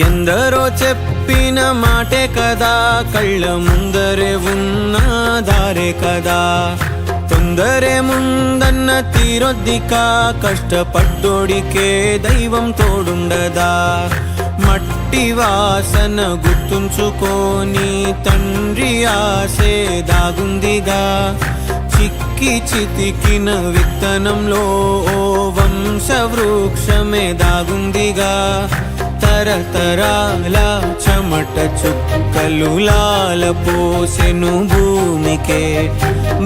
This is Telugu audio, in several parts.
ఎందరో చెప్పిన మాటే కదా, కళ్ళ ముందరే ఉన్న దారే కదా. తొందరే ముందన్న తీరొద్దికా, కష్టపడ్డోడికే దైవం తోడుండదా. మట్టి వాసన గుర్తుంచుకొని తండ్రి ఆసే దాగుందిగా. చిక్కి చితికిన విత్తనంలో ఓ వంశవృక్షమే దాగుందిగా. తరతరాల చెమట చుక్కలు లాల పోసెను భూమికే.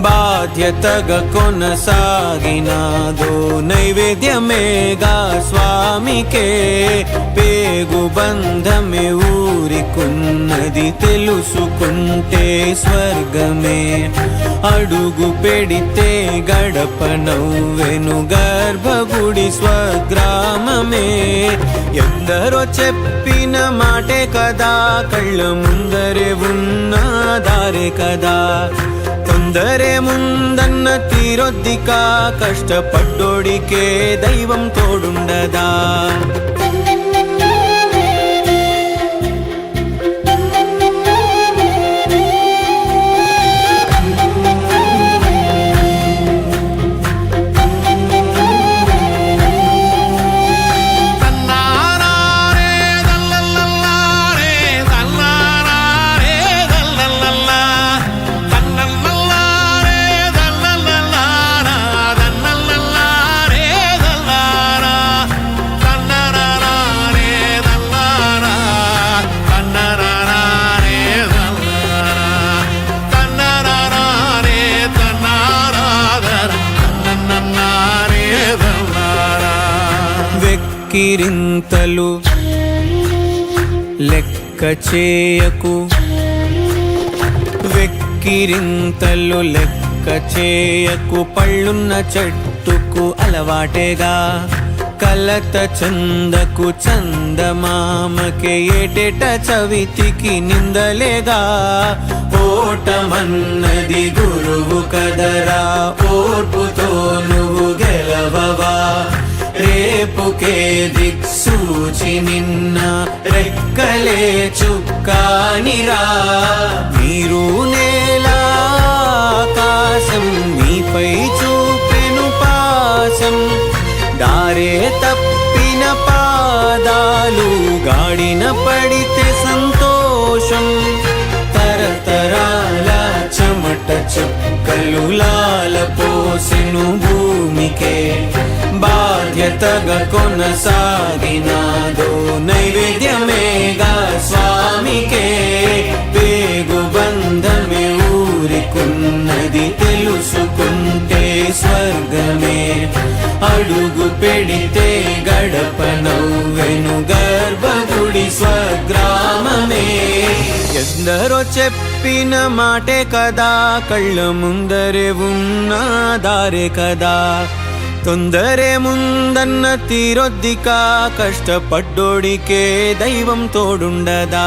బాధ్యతగా కొనసాగినాదో నైవేద్యమేగా స్వామికే. పేగు బంధమే ఊరికున్నది తెలుసుకుంటే స్వర్గమే. అడుగు పెడితే గడప నవ్వెను గర్భగుడి స్వగ్రామమే. ఎందరో చెప్పిన మాటే కదా, కళ్ళ ముందరే ఉన్న దారే కదా. తొందరే ముందన్న తీరొద్దికా, కష్టపడ్డోడికే దైవం తోడుండదా. వెక్కిరింతలు లెక్క చేయకు, వెక్కిరింతలు లెక్క చేయకు. పళ్ళున్న చెట్టుకు అలవాటేగా, కలత చందకు చందమామకే. ఏటేట చవితికి నిందలేగా. ఓటమన్నది గురువు కదరా, ఓర్పుతో నువ్వు గెలవవా. రేపుకే దిక్సూచి నిన్న రెక్కలే చుక్కానిరా. మీరు నేల ఆకాశం నీపై చూపెను పాసం. దారే తప్పిన పాదాలు గాడిన పడితే సంతోషం. తరతరాల చెమట చుక్కలు లాల పోసెను భూమికే. బాధ్యతగా కొనసాగినాదో నైవేద్యమేగా స్వామికే. పేగు బంధమే ఊరికున్నది తెలుసుకుంటే స్వర్గమే. అడుగు పెడితే గడప నవ్వెను గర్భగుడి స్వగ్రామమే. ఎందరో చెప్పిన మాటే కదా, కళ్ళ ముందరే ఉన్న దారే కదా. తొందరే ముందన్న తీరొద్దికా, కష్టపడ్డోడికే దైవం తోడుండదా.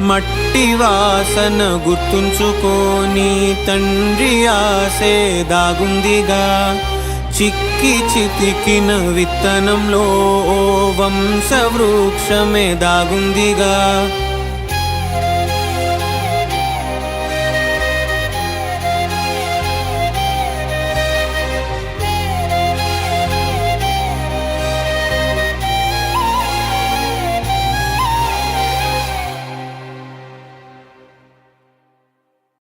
మట్టి వాసన గుర్తుంచుకొని తండ్రి ఆసే దాగుందిగా. చిక్కి చితికిన విత్తనంలో ఓ వంశవృక్షమే దాగుందిగా.